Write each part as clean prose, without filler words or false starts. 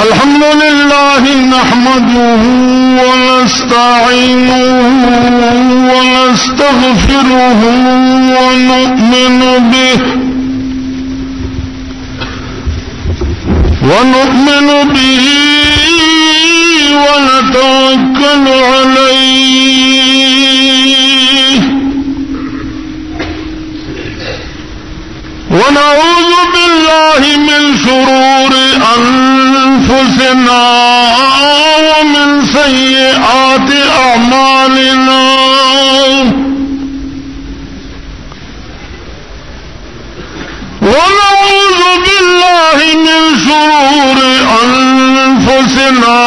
अल्हम्दुलिल्लाह नहमदुहु व नस्तईनुहु व नस्तगफिरुहु व नु'मिनु बिहि व नतवक्कलु अलैहि व नऊज़ु बिल्लाहि मिन शुरूरि अनफुसिना व मिन सय्यिआति अअमालिना व नऊज़ु बिल्लाहि मिन शुरूरि अनफुसिना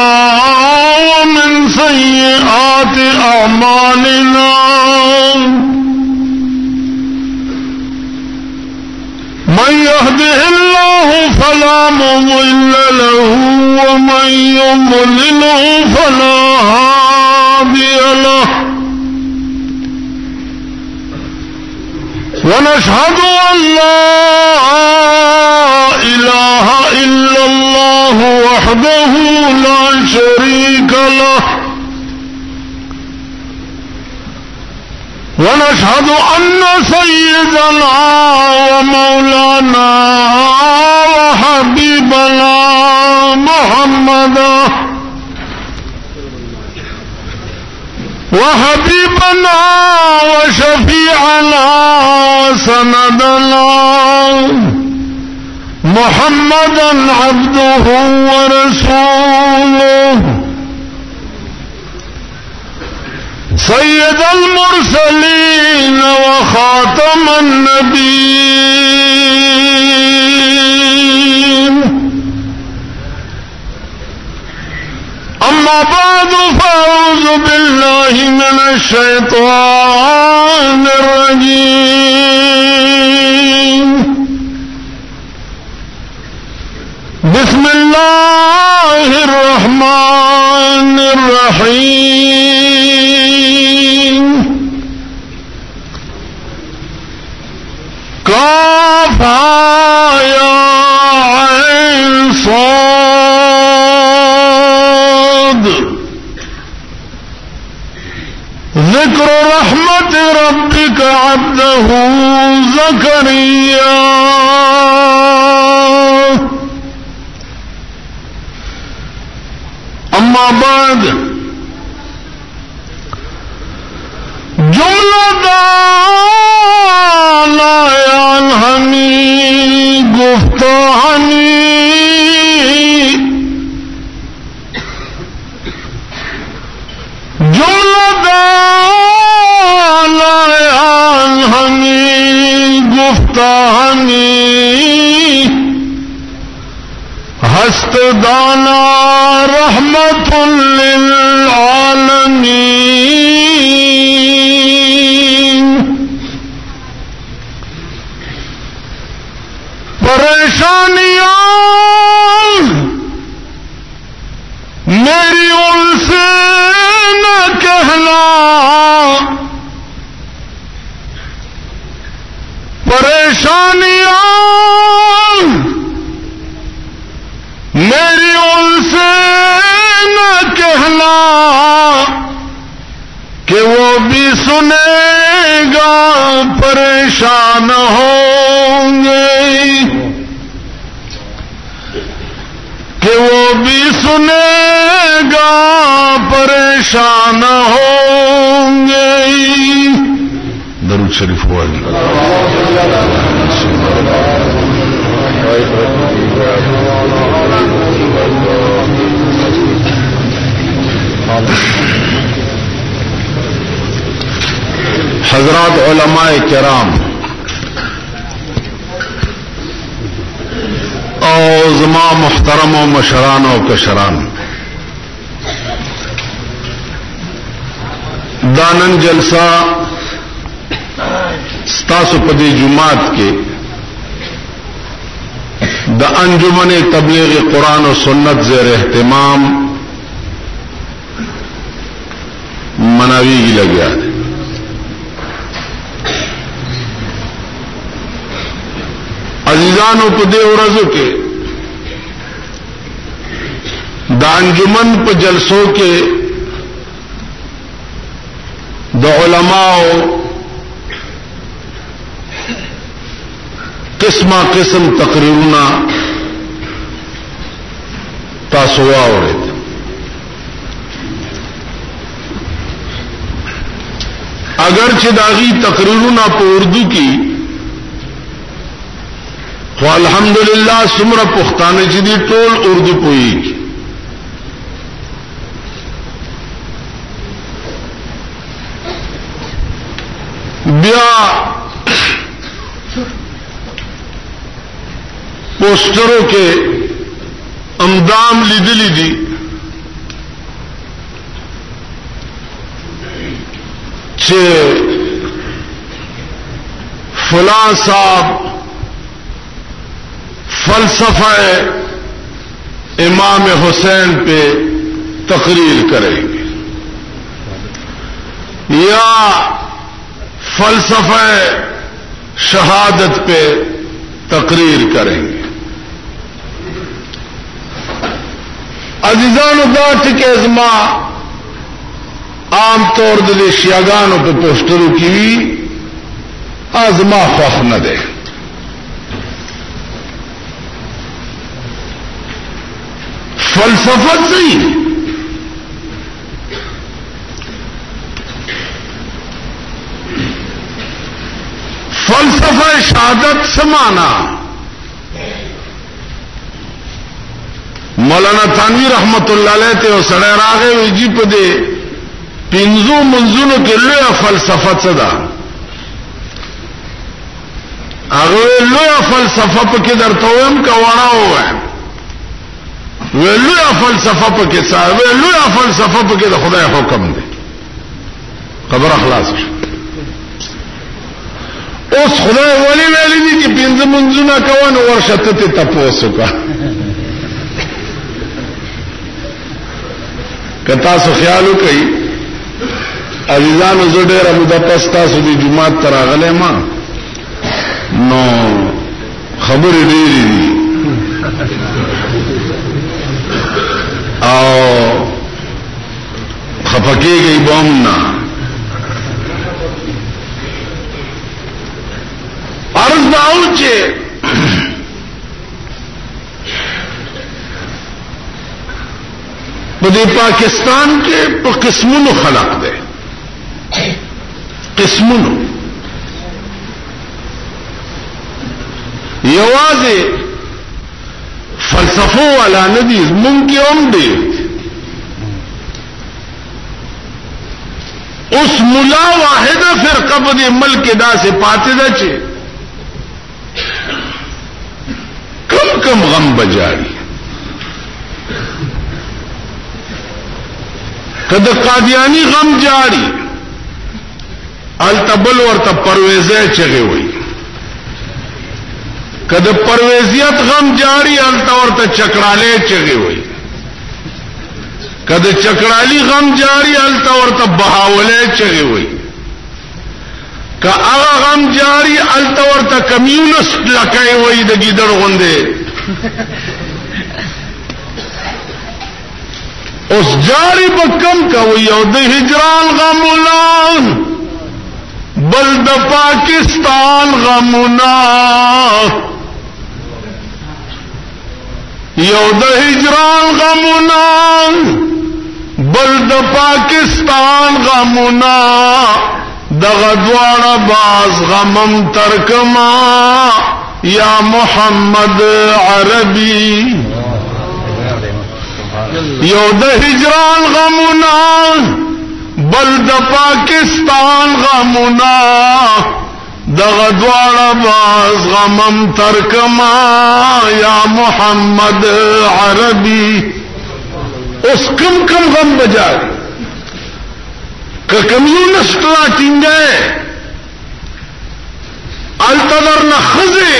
व मिन सय्यिआति अअमालिना मन यहदिहिल्लाहु फला मुज़िल्ल लहु व मन युज़लिलहु फला हादिय लहु व नशहदु अन ला इलाहा इल्लल्लाहु वहदहु ला शरीक लहु ونشهد أن سيدنا ومولانا وحبيبنا محمدا وشفيعنا وسندنا محمدا عبده ورسوله سيد المرسلين وخاتم النبيين أما بعد فأعوذ بالله من الشيطان الرجيم بسم الله الرحمن الرحيم كاف يا عين صاد ذكر رحمة ربك عبده زكريا अम्मा बाद जुमला दालायान हनी गुफ्ताहनी जुमला दालायान हनी गुफ्ताहनी हस्त दाना रहमतुल लिल आलमीन परेशानियां मेरी उनसे न कहना परेशानियां मेरी उनसे न कहना कि वो भी सुनेगा परेशान होंगे कि वो भी सुनेगा परेशान होंगे दरूद शरीफ हुआ हजरात उलमाए किराम और ज़मा मुहतरम और मशरान और कशरान दानन जलसा स्तासुपदी जुमात के द अंजुमन तबलीग कुरान और सुन्नत ज़ेर एहतिमाम मनावी की लग गया है। अजीजान पदे उरजु के انجمن په جلسو کې د علماء قسمه قسم تقریرونه تاسو واورید. اگر چې داغي تقریرونه په اردو کې خو الحمدلله سمره پښتانه چې دي ټول اردو پوهیږي. بیا پوسټرو کې امدام لیدلی دي چې فلاں صاحب فلسفہ امام حسین پہ تقریر کریں گے یا فلسفہ شہادت پہ تقریر کریں گے. عزیزان دا ٹھیک ازما عام طور دل شیعگانوں پہ پوسٹروں کی بھی ازما خوف نہ دے. فلسفہ صحیح فلسفہ شہادت سمانا. مولانا تھانوی رحمت اللہ علیہ ته سړی راغی وی جی په دې پنځو منځونو کې لویه فلسفه څه ده؟ هغه لویه فلسفه پکې درته وایم که وړه ووایم؟ لویه فلسفه پکې څه؟ لویه فلسفه پکې د خدای حکم دی. خبره خلاص شو. اوس خدای ولی ویلی دي چې پنځه منځونه کوه نو ورشه ته تپوس وکړه. که تاسو خیال وکړئ عزیزانو زه ډېره موده پس تاسو د جومات ته راغلی ما نو خبرې ډېرې دي او خفه کېږئ به هم نه. عرض به او چې په دې پاکستان کې په قسمونو خلق دی. قسمونو یوازې فلسفو والا نه دي، زمونږ کې هم دي. اوس ملا واحده فرقه په دې ملک کې داسې پاتې ده چې کم کم غم بجاړي. کده قادیانی غم جاری التبل ورته پرویزه چغه وي. کده پرویزیت غم جاری الته ورته چکړاله چغه وي. کده چکړالی غم جاری الته ورته بهاوله چغه وي. که هغه غم جاری الته ورته کمیونست لکای وي د ګیدړ غونډه. اوس جاری بکم کوي او د هجران غمونه بل د پاکستان غمونه یو د هجران غمونه بل د پاکستان غمونه دغه دواړه باز غمم ترکما یا محمد عربي. یو د هجران غمونه بل د پاکستان غمونه دغه دواړه باز غمم ترکما یا محمد عربي. اوس کم کم غم بجاری که کمیونست را ټینګه التدر نه خزه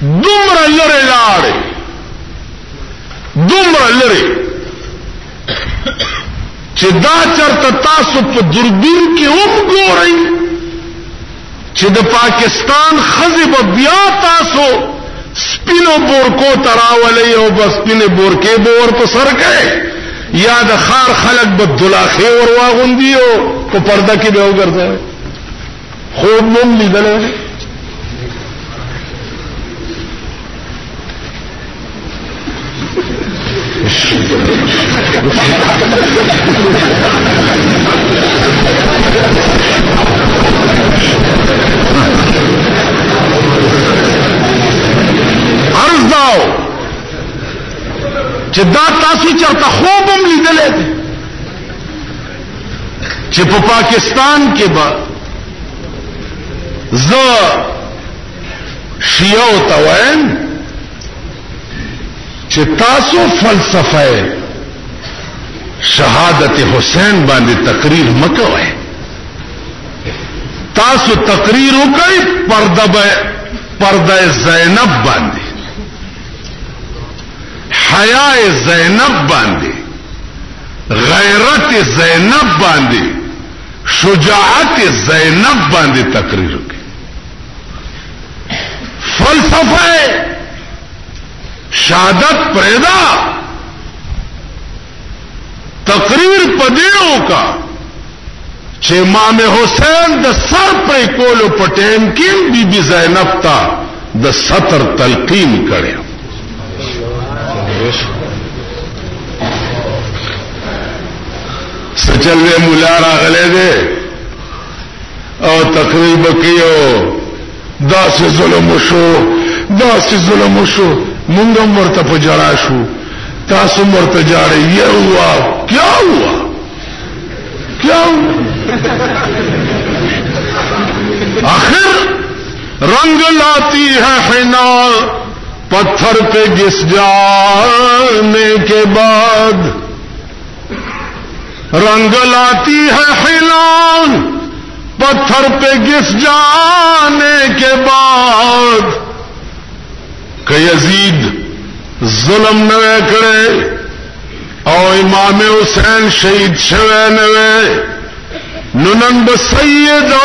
دومره لره لاړې دومره لره چې دا چرته تاسو په دوربین کې وګورئ چې د پاکستان خزه به بیا تاسو سپینو بورکو تراولی او بس سپینو بورکې بور په سر کې یا د خار خلق بدلاخه ور واغوندي او په پرده کې به وګرځي خوب مم لیدل عرض داو چې دا تاسو چرته خوبم لیدلې دي چې په پاکستان کې به زه شیعو ته وایم چې تاسو فلسفه شهادت حسین باندې تقریر مکوئ تاسو تقریر وکړئ پرده زینب باندې حیا زینب باندې غیرت زینب باندې شجاعت زینب باندې تقریر وکړئ فلسفه شهادت پریدا تقریر پدیو کا چې امام حسین د سر پر کولو پټیم کې بی بی زینب تا د سطر تلقین کړي سچلوے مولا راغله دے او تقریب کیو داس ظلم شو مونږ مرته په جړا شو تاسو مرته جاړې یې هوا کیا آخر رنگ لاتی ہے حنا پتھر پہ گس جانے کے بعد رنگ لاتی ہے حنا پتھر پہ گس جانے کے بعد کہ یزید ظلم نوے کرے او امام حسین شہید شوے نوے ننن بسیدہ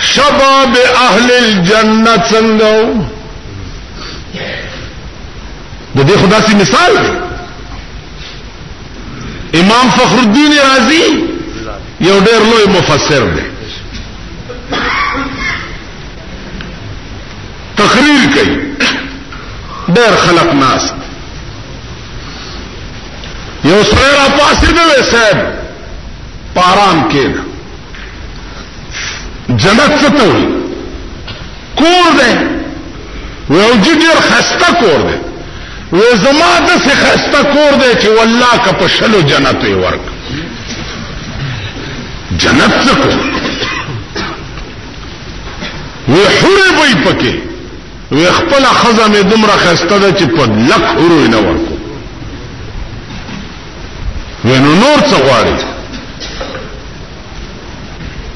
شباب اہل الجنت سنگو دے خدا سی مثال ہے امام فخر الدین رازی یو ډیر لوی مفسر دی تقریر کوي ډیر خلق ناس یو سره را پاسې دی صاحب پارام کې جنت څه ته وي کور دی یو ډیر خسته کور دی و زما د څه خسته کور دی چې والله که په شلو جنت یې ورک جنت څه کور و حورې به یې پکې و خپله ښځه مې دومره خسته ده چې په لک حورو یې نه ورکو و نو نور څه غواړي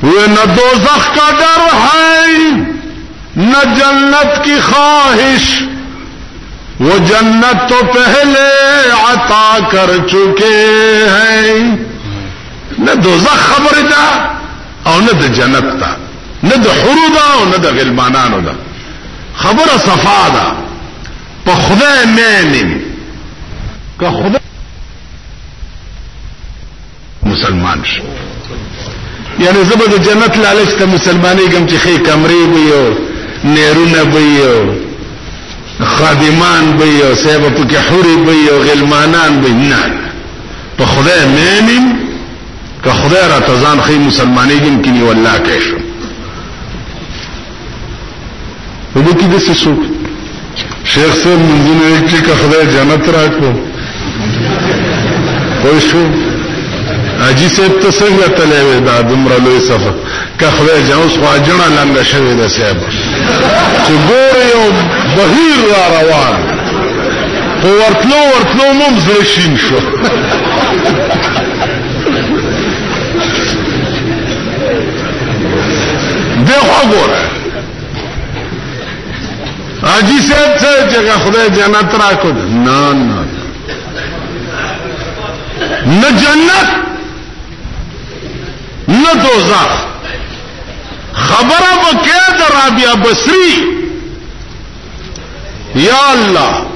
و نہ دوزخ کا ڈر ہے نہ جنت کی خواہش وہ جنت تو پہلے عطا کر چکے ہیں نہ دوزخ خبر دا او نہ د جنت دا نہ د حور دا او نہ د غلمانانو دا خبر صفا دا په خدای مینم که خدای مسلمان شو یعنی زبر جنت لالچ ته مسلمانی کوم چې خې کمرې به یو نیرونه به یو خادمان به یو سبب په کې حوري به یو غلمانان به نه په خدای مینم که خدای را تزان خې مسلمانی کوم کینی والله کېشو وبو کې د سسو شیخ صاحب منځونه کې که خدای جنت راکو خو شو اجي صاحب ته څنګه تلې دا دومره لوی صفه که خدای جاوس خو اجنه لنګ شوی ده صاحب چې ګور یو بهیر را روان په ورتلو موږ زړه شین شو دغه ګوره اجي صاحب چې خدای جنت راکو نه نه جنت نہ دوزخ خبره وکړه د رابعه بصری یا الله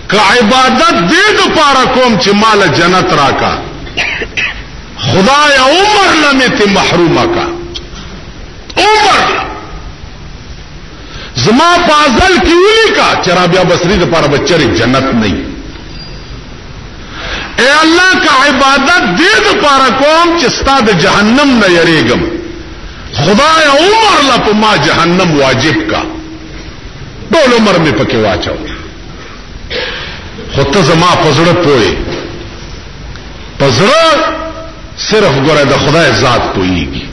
که عبادت دې دپاره کوم چې مال جنت راکا خدای عمر لمه ته محرومه کا عمر زما پازل کی ولی کا چرا بیا بصری دپاره بچری جنت نہیں. اے اللہ کا عبادت دې دپاره کوم چې ستا د جهنم نه یریږم خدای عمر لا ما جهنم واجب کا ټول عمر می پکې واچو خو ته زما پزړه پوي پزړه صرف ګوره د خدای ذات پويږي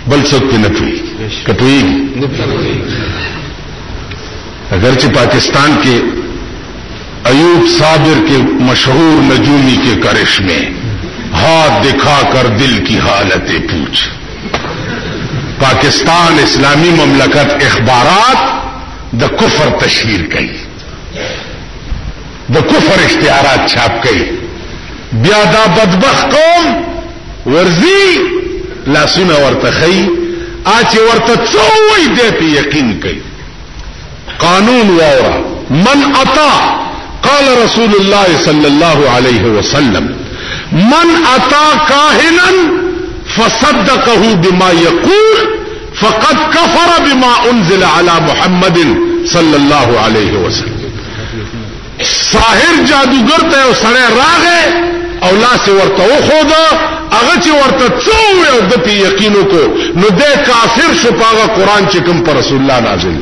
بل څوک نه پويږي کټويږي. اگر چې پاکستان کے ایوب صابر کے مشہور نجومی کے کرشمے ہاتھ دکھا کر دل کی حالتیں پوچھ پاکستان اسلامی مملکت اخبارات د کفر تشہیر کئی د کفر اشتہارات چھاپ کئی بیا دا بدبخت قوم ورزی لاسونه ورته خی آچه ورته څووي دې په یقین کئی. قانون وورا من اطاع قال رسول الله صلى الله عليه وسلم من اطاع كاهنا فصدقه بما يقول فقد كفر بما انزل على محمد صلى الله عليه وسلم. ساحر جادوگر ته سره راغه او لاس ورته وخوده هغه چې ورته څو یو د یقین کو نو د کافر شو پاغه قران چې کوم پر رسول الله نازل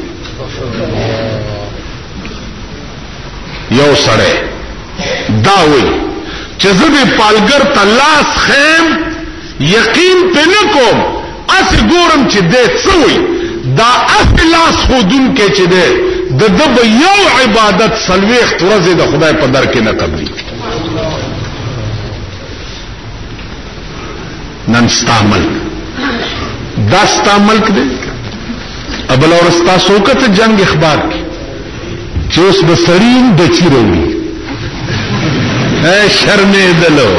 یو سره داوي چې زبې پالګر تلاس خیم یقین په نکوم اس ګورم چې د څوي دا اخلاص خودون کې چې د دب یو عبادت سلويخ ورځې د خدای په در کې نه قبلي نن ستا ملک دا ستا ملک دی ابل اور ستا سوکت جنگ اخبار کی چې اوس بسرین بچی روي اے شرمې دلو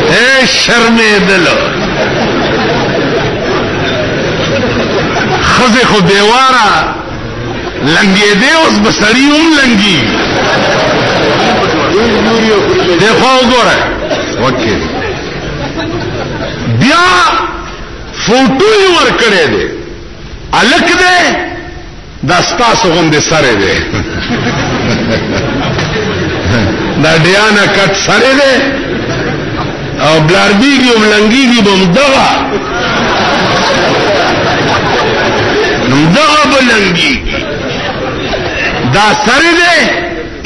اے شرمې دلو خزه خو دیوارا لنګې دی اوس بسری هم لنګي دیخوا وګوره وکه بیا فوټو یې ور کړې دي الک دې دستا سوغند سره دې دا ډیانا کټ سره دې او بلاربیږي او لنګيږي بم دغه دغه بلنګي دا سره دې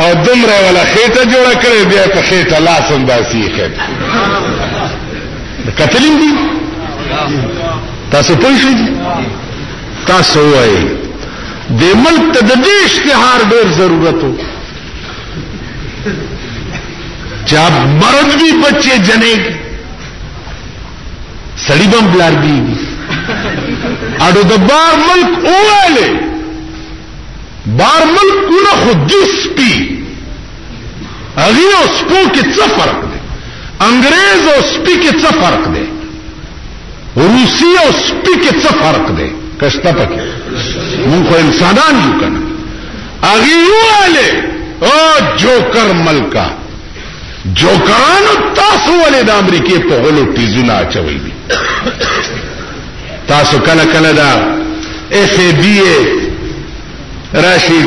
او دمره ولا خېټه جوړه کړې بیا په خېټه لاس انداسي خېټه کتلین دي تاسو پوښی تاسو وایي د ملک ته د دې اشتهار ډېر ضرورت وو چا مرد بھی بچے جنے سړی بم بلار دیږي اډو د بار ملک اوله بار ملک کونه خود سپی اغه سپو کې څه فرق دی انګريز او سپی کې څه فرق دی روسی او سپی کې څه فرق دی کشته پکې مونږ خو انسانان یو کنه اغه اوله او جوکر ملکا جوکرانو تاسو ولې د امریکای په غلو تیزونه اچوي دي تاسو کله کله دا اف ای بی راشي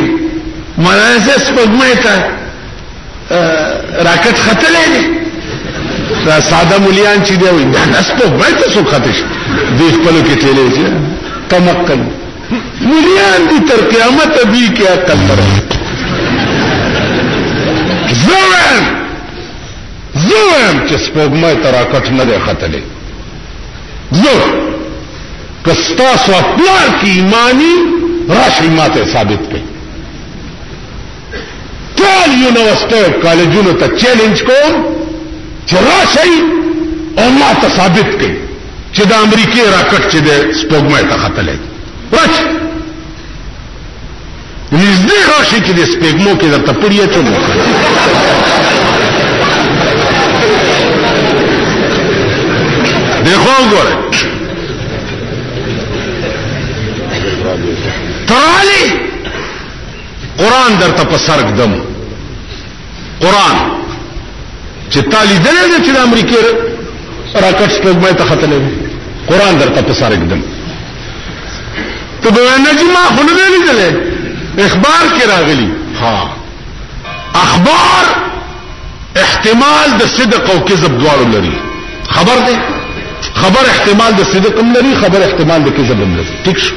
ملازم په ګمېتا راکټ خطلې دي دا ساده مليان چې دی وي دا نس په ګمېتا سو خطش دې خپل کې تلې چې تمکن مليان دي تر قیامت به کې عقل پر زویم چې سپوږمۍ تراکټ نه دی ختلې زو کستا سو پلار کی ایمانی راشي ماته ثابت کړي ټول یونیورسيټي کالجونو ته چیلنج کوم چې راشي او ماته ثابت کړي چې د امریکای راکټ چې د سپوږمۍ ته ختلې راشي نږدې راشي چې د سپوږمۍ کې د تپړیا چمو دیکھو گورے ترالی قرآن در تا پسرک دم قرآن چې تالی دلې دې چې د امریکای راکټ سپوږمۍ ته ختلې قرآن در تا پسرک دم ته به نجما خو نه دی لیدلې اخبار کې راغلی ها اخبار احتمال د صدق او کذب دواړو لري خبر دی خبر احتمال د صدق هم لري خبر احتمال د کذب هم لري ٹھیک شو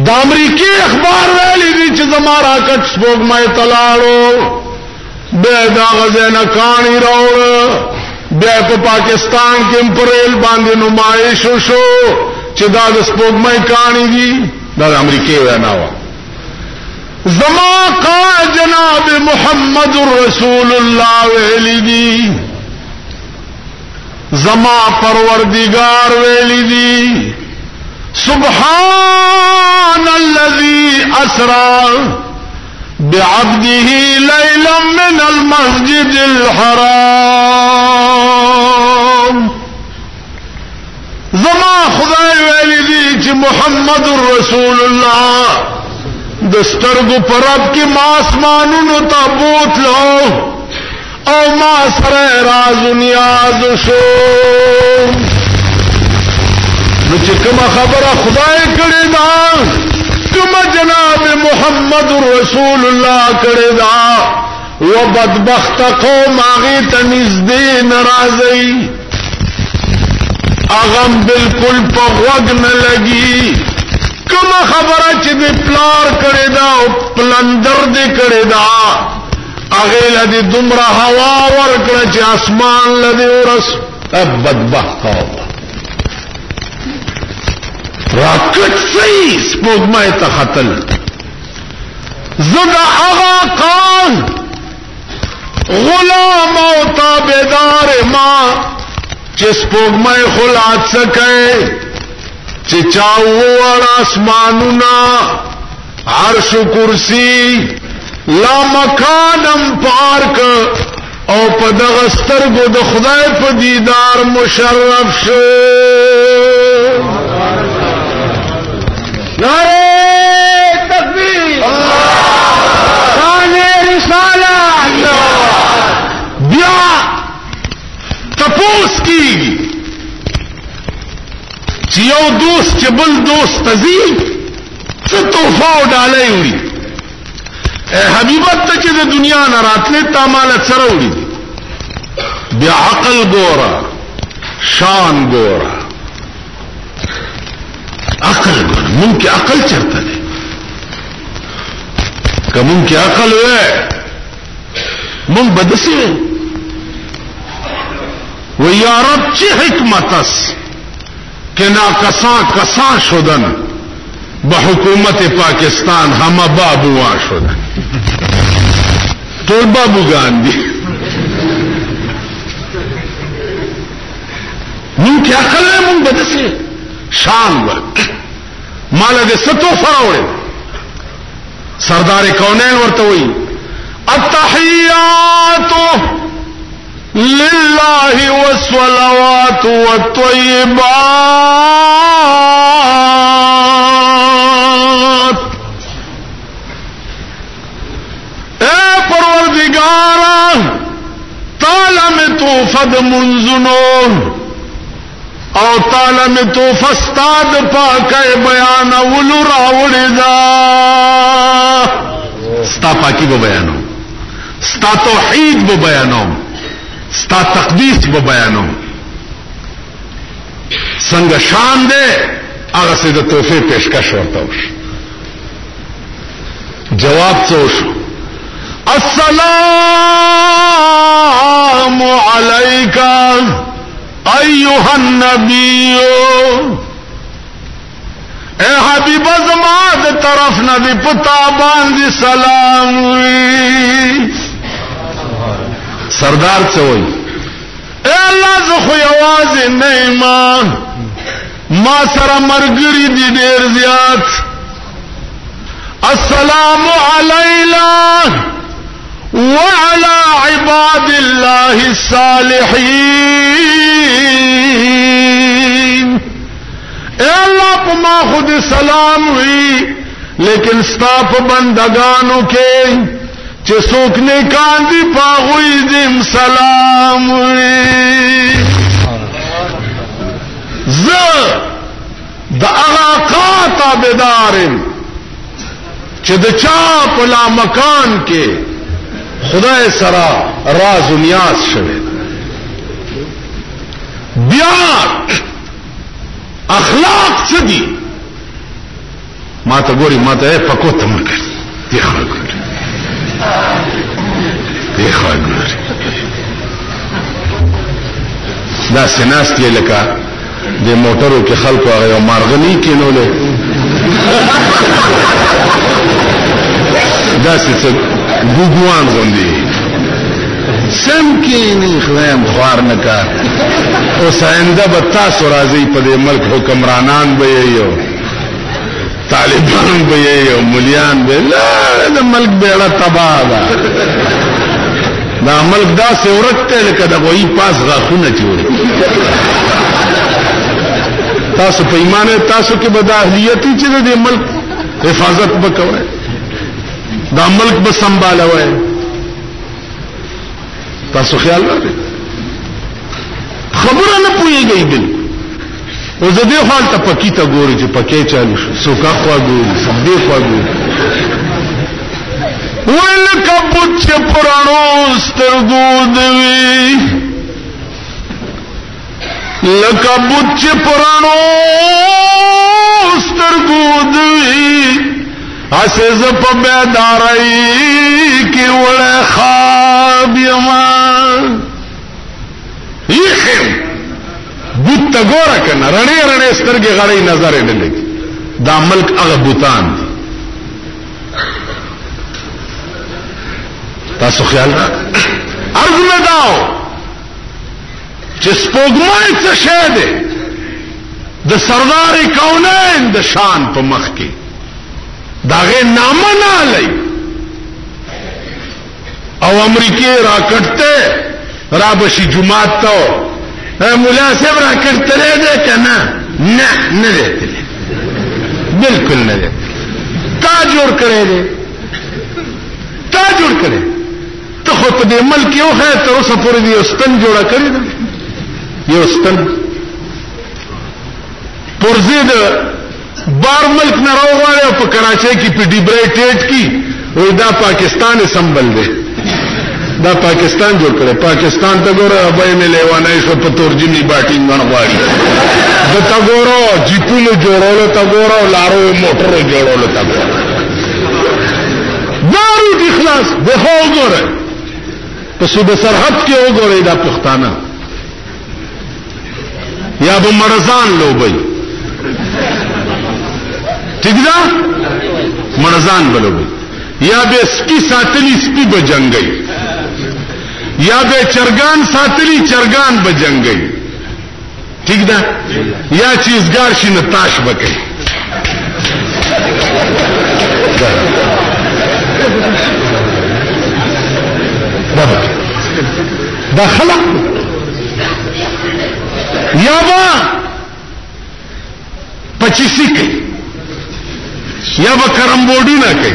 د امریکای اخبار ویلي دي چې زما راکټ سپوږمۍ ته لاړو بیا دا غزینه کانی راوړ بیا په پاکستان کې پرېل باندې نمایش شو چې دا د سپوږمۍ کانی دي دا د امریکای وینا و زما قال جناب محمد رسول الله ویلی دی زما پروردگار ویلی دی سبحان الذي اسرى بعبده ليلا من المسجد الحرام زما خدای ویلی دی چې محمد رسول الله دسترگو پرب کی ماسمانونو تا بوتلو او ما سره راز و نیاز شو نو چې کومه خبره خدای کړی دا کومه جناب محمد رسول الله کړی دا و بدبخت قوم هغه ته نږدې ناراضي اغم بالکل په غوږ نه لګي کومه خبره چې د پلار کړی دا او پلندر دې کړی دا هغه لدی دومره هوا ورکړه چې اسمان لدی ورس بدبخت قوم راکټ صحیح سپوږمۍ ته ختل زدا هغه قوم غلام او تابعدار ما چې سپوږمۍ خلعت سکے چې چاوړ اسمانونا عرش کرسی لا مکانم پارک او په دغه سترګو د خدای په دیدار مشرف شو نعرہ تکبیر شان رسالت بیا تپوس کیږي چې یو دوست چې بل دوست تزي څه توفه ډالۍ وړي حبیبت ته چې د دنیا نه راتلې تا مال سره وړي بیا عقل ګوره شان ګوره عقل ګوره مونږ کې عقل چرته دی که مونږ کې عقل وې مونږ به داسې و یا رب چه حکمت است که ناکسان کسان شدن به حکومت پاکستان همه بابوان شدن طول بابوگان دی من کی عقل ہے من بدسی شان ورک مالا دے ستو فراوڑے سردار کونین ورتوئی التحیات للہ والصلوات والطیبات اے پروردگارا تعالی میں تو فد منزنو او تعالی میں تو فستاد پاکے بیان ولو راوڑی دا ستا پاکی بو بیانو ستا توحید بو بیانو ستا تقدیس بو بیانو سنگ شان دے آغا سے دا توفی پیشکش ورطا ہوش جواب چوشو السلام علیکا ایوہ النبی اے حبیب ازماد طرف نبی پتابان دی سلام سردار چوئی اے اللہ زخوی آواز نیمان ما سر مرگری دی دیر زیاد السلام علینا وعلى عباد الله الصالحين اے اللہ پما خود سلام ہوئی لیکن ستا په بندگانو کې چې څوک نیکان دي پاغوی دیم سلام وي. زه د هغه آقا تابعدارم چې د چا په لامکان کې خدای سره راز و نیاز شوی. بیا اخلاق څه دي؟ ما ته ګوري، ما ته پکو ته مکه دی خو ګوري دا سناست یې لکه د موټرو کې خلکو هغه یو مارغنی کینولې دا څه ګوګوان غوندي سم کینی خلایم خوار نکا. اوس آینده به تاسو راځي په دې ملک حکمرانان به یو طالبان به یو مليان به لا د ملک بیړه تباہ ده. دا ملک دا سه ورته لکه د غوی پاس غاخونه جوړي. تاسو په ایمان تاسو کې به د اهلیتي چې د ملک حفاظت وکوي، دا ملک به سنبالوي. تاسو خیال لرئ؟ خبره نه پوهیږئ بل او زه دې حال ته پکی ته ګوري چې پکی چالو شو سوکا خوا ګوري دې خوا ګوري. ولکه بوت چې پرانو سترګو دوي، لکه بوت چې پرانو سترګو دوي، اسه ز په بیدارۍ کې وړه خواب یما. یخم بوت تا ګوره کنه رڼې رڼې سترګې غړې نظر یې نه لګي. دا ملک هغه بوتان دي. تاسو خیال را عرض نه داو چې سپوږمۍ څه شی دی د سردار کونین د شان په مخ کې داغه نامه نه لای او امریکای راکټته را بشي جمعات ته مولا صاحب راکټته دې کنه نه دې بالکل نه دې تا جوړ کړې دې تا جوړ کړې ته خو په دې ملک یو خیر تر اوسه پورې دې استن جوړه کړې ده. یو استن پرزید بار ملک نه راوغواړي په کراچۍ کې په ډیبرې ټیټ کې وې دا پاکستان سمبل دی. دا پاکستان جوړ کړي. پاکستان ته ګوره به نه لیوانای شو په تورجمی باټینګ غواړي. دا تا ګوره جیپونو جوړولو تا ګوره لارو موټرو جوړولو تا ګوره دارو د اخلاص به وګوره په صوبه سرحد کې وګوره دا پښتانه یا به مرزان لوبي ٹھیک ده مرزان بلوبي یا به سپي ساتلی سپي به جنگي یا به چرګان ساتلی چرګان به جنگي ٹھیک ده یا چیزګار شي نه تاش بکي. دا خلق یا با پچیسی کوي یا با کرمبوډي نه کوي.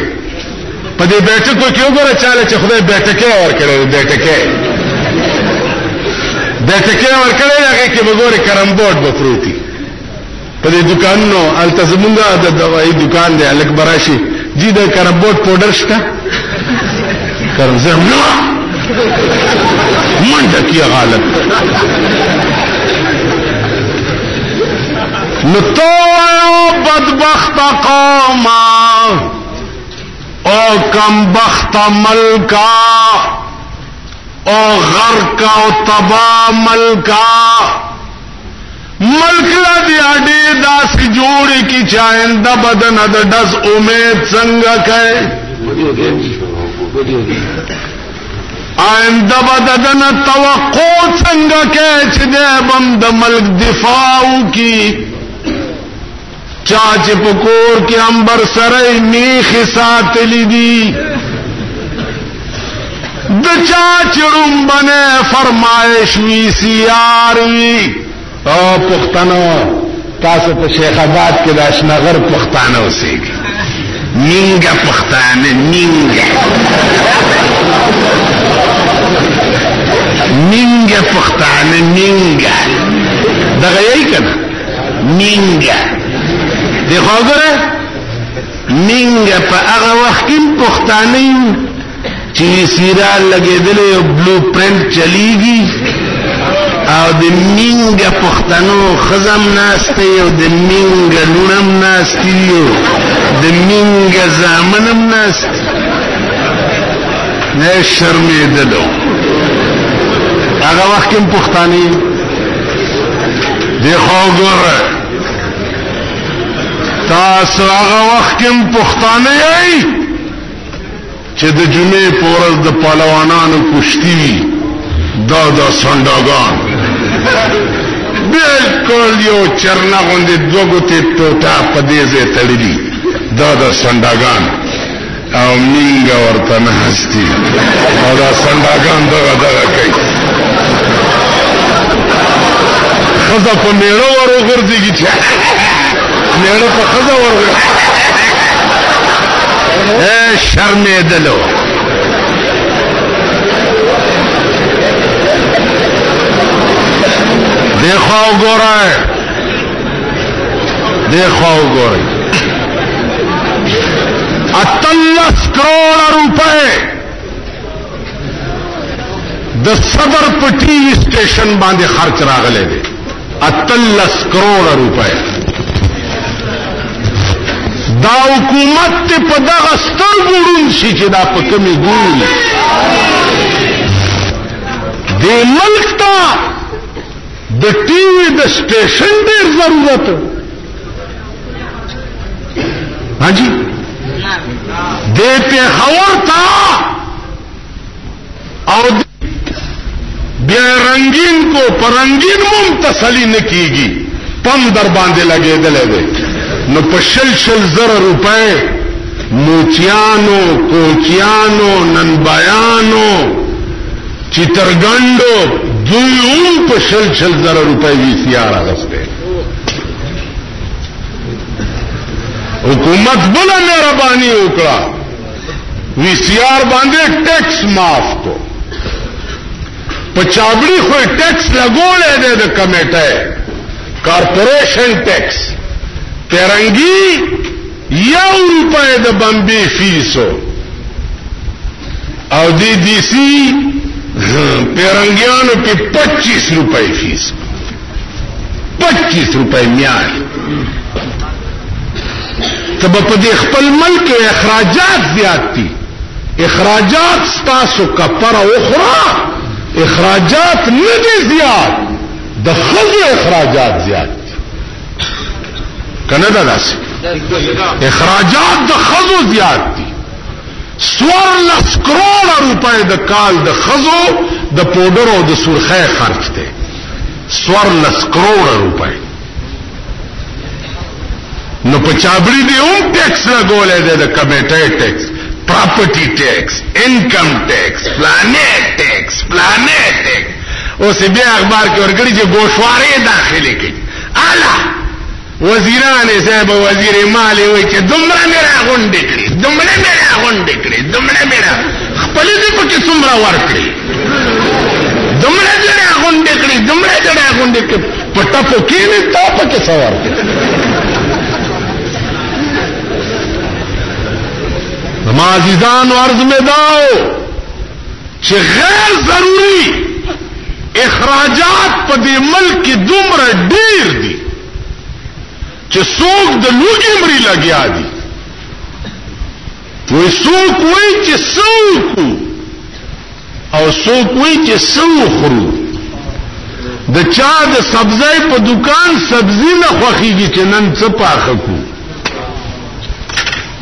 په دې بیٹکو کې وګوره چاله چې خدای بیٹکه ورکړي بیٹکه ورکړي هغه کې وګوره کرمبوډ به پروتي. په دې دکانونو التزمونګه د دوايي دکان دی الک براشي جی د کرمبوډ پاوډر شته کرزه منډه کی غالب نتو بدبخت قوما او کم بخت ملکا او غرق او تبا ملکا ملک لدی اڈی داس جوڑی کی چائندہ بدن ادڈس امید سنگا کئے آئندہ بدن توقع سنگا کئے چھدے بند ملک دفاعو کی چاچ پکور کی امبر سرئی میخ ساتلی دی د چاچ رنبنے فرمائش وی سیاروی او پختانو تاسو په شیخ آباد کې د اشنغر پښتانه اوسېږي نینگا پختانه نینگا نینگا پختانه نینگا دغه یې کنه نینگا دیکھو ګره نینگا په هغه وخت کې پختانه چې سیرا لګېدلې بلو پرنٹ چلیږي او د نینگا پختانو خزم ناشته او د نینگا لونم ناشته د نینگا زامنم ناشته نه شرمېدلو هغه وخت کې پښتاني دیکھو ګوره تاسو هغه وخت کې پښتاني یې چې د جمعې په ورځ د پهلوانانو کشتي وي دا سنډاګان بالکل یو چرنا غوندې دوه ګوتې ټوټه په دې ځای تړلي دا سنډاګان او مینګه ورته نهستي او دا سنډاګان دغه کوي خزه په میړه ورغورځېږي چې میړه په خزه ورغورځي شرمېدلو دیکھو گورے 38 کروڑ روپے د صدر په ټي وي سټیشن باندې خرچ راغلي دي 38 کروڑ روپے دا حکومت ته په دغه سترګو ړوند شي چې دا په کمی ګوري د ملک ته د ټي وي د سټیشن ډېر ضرورت हाजी देते खबर था और बे रंगीन को परंगीन मुम तसली न कीगी पम दर बांधे लगे दले दे न पशल शल जर रुपए मोचियानो कोचियानो ननबायानो चितरगंडो दुम पशल शल जर रुपए वीसीआर रस्ते हुकूमत बोला मेहरबानी उकड़ा वीसीआर बांधे टैक्स माफ को पचाबड़ी कोई टैक्स लगो ले दे कमेटे कारपोरेशन टैक्स तेरंगी ₹1 द बम्बे फीस हो अवधि डीसी तेरंगियानों की ₹25 फीस ₹25 म्यार तब पदे खपल मुल्क अखराजात ज्यादती अखराजात स्तासो का पर उखरा अखराजात नहीं ज्याद दखल अखराजात ज्याद कनाडा दासी अखराजात दखजो ज्यादती 14 करोड़ रुपए द काल द खजो द पाउडर और द सुरखे खर्च थे 14 करोड़ रुपए नो पचाबड़ी दे टैक्स लगोले दे द कमेटे tax property tax income tax planet tax उसे भी अखबार के वर्गड़ी जो गोशवारे दाखिले की आला वजीरान साहब वजीर माल हुए कि दुमरा मेरा गुंडे करी दुमरा मेरा खपले दे पके सुमरा वर्कड़ी दुमरा जरा गुंडे करी पट्टा पोकी ने ताप के सवार नमाजिजान अर्ज में दाओ कि गैर जरूरी अखराजात पदे मुल्क की दुमर ढेर दी कि सोख द लूगी मरी लगिया दी वो सोख हुई कि सूखू और सोख हुई कि सूखरू द चा द सब्जी पर दुकान सब्जी न खोखीगी कि नन चपाखू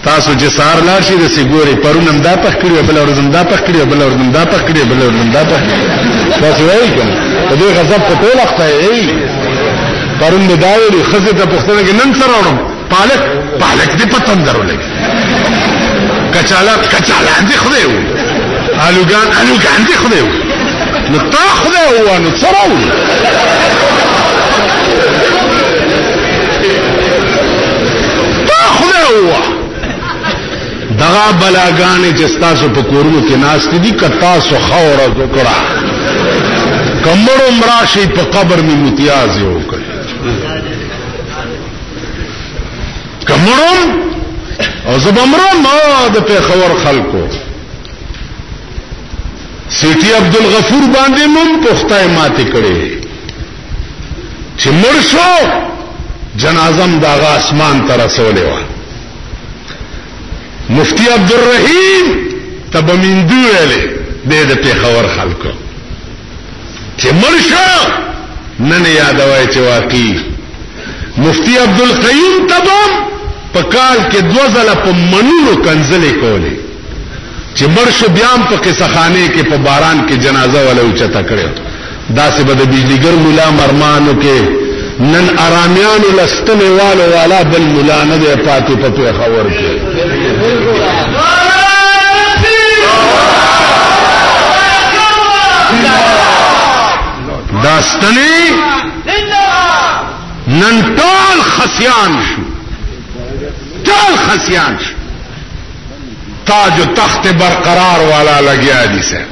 تاسو چې سار لاړ شي د سیګوري پرونم دا پخ کړی بل ورځم دا پخ کړی بل ورځم دا پخ کړی بل ورځم دا پخ تاسو وایي کنه په دې غضب په ټول وخت یې پرون د داوی خزه ته پښتنه کې نن سره وړم پالک دې پتن درولې کچاله دې خدای و الوګان دې خدای و نو تا خدای و نو سره و تا خدای و دغه بلاګانې چې تاسو په کورونو کې ناشته دي کتا سو خور وکړه کمړو مراشي په قبر می متیاز یو کړ کمړو او زبمرو ما د پیښور خلکو سیټي عبدالغفور باندې نوم پختای ماته کړي چې مرشو جنازم داغه اسمان ته رسولې و مفتی عبدالرحیم تبمیندو ویلې د پیښور خلکو چې مرشو نن یادوي چې واقعي مفتی عبدالقیوم تبم په کال کې 2000 په منولو کنځلې کولې چې مرشو بیام په قصخانه کې په باران کې جنازه ولا اوچته کړو داسې به د بجلیګر مولا مرمانو کې نن ارامیانو لستنه والو والا بل مولا نه دی پاتې په پیښور کې داستنی نن ټول خسیان شو ټول خسیان شو تاج و تخت برقرار والا لگیا دی سے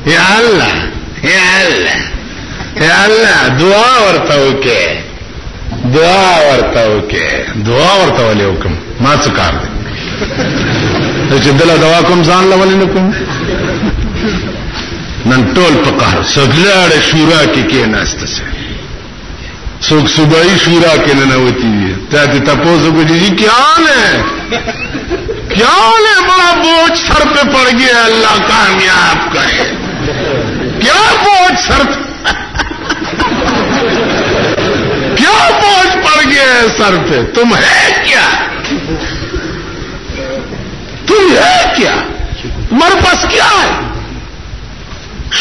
یا اللہ یا اللہ یا اللہ دعا ورتاو کے دعا ورتاو کے دعا ورتاو لے حکم ما سکار دے چې دل دوا کوم ځان لولې نکوم نن ټول په قهر سګلاړه شورا کې ناشته سه څوک صوبایي شورا کې نه نوتی ته تاسو کو دي کیا ہے کیا لے بڑا بوجھ سر پہ پڑ گیا اللہ کامیاب کرے کیا بوجھ سر پہ کیا بوجھ پڑ گیا ہے سر پہ تم ہے کیا تم ہے کیا مر بس کیا ہے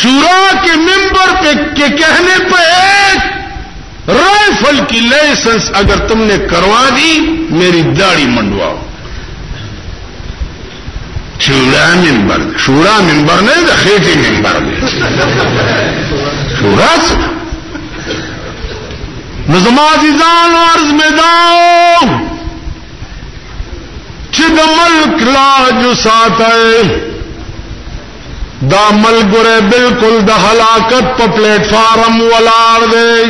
شورا کے ممبر پہ کے کہنے پہ ایک رائفل کی لائسنس اگر تم نے کروا دی میری داڑھی منڈواؤ شورا منبر نہیں دا خیٹی منبر میں شورا سے نظم عزیزان عرض میں داؤ چد ملک لاجو ساتھے دا ملگرے بالکل دا ہلاکت پا پلیٹ فارم ولار دے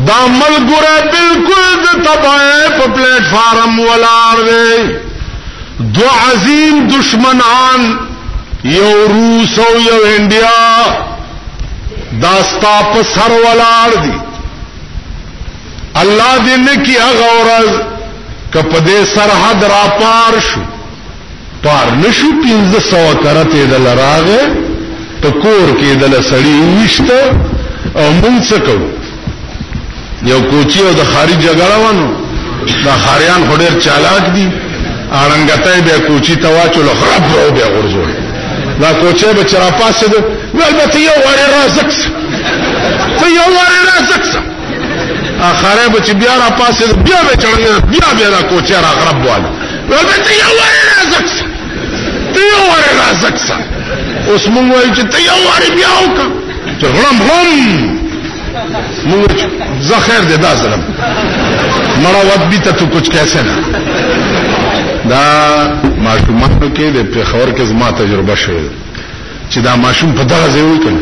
دا ملگرے بالکل دا تبائے پا پلیٹ فارم ولار دے دو عظیم دشمنان یو روس او یو انڈیا داستا په سر ولاړ دي الله دې نه کی هغه ورځ کپدې سرحد را پار شو پار نشو 1500 کرته د لراغه په کور کې د لسړی وشته او مونږ څه کوو یو کوچی او د خارج جګړه ونه دا خاریان هډر چالاک دي اړنګته به کوچی تواچو خراب وو به ورزول دا کوچه به چر پاسه ده البته یو وړ رازق ته یو وړ رازق اخره به چې بیا را پاسه بیا به چړنه بیا دا کوچه را غرب واله البته یو وړ رازق ته یو وړ رازق اوس مونږ وایو چې ته یو وړ بیا وکړه چې غلم مونږ زخیر دې دا ظلم مړه ود بیت تو کچھ کیسے نه دا ماشومانو کې د پیښور کې زما تجربه شوه چې دا ماشوم په دغه ځای وکړ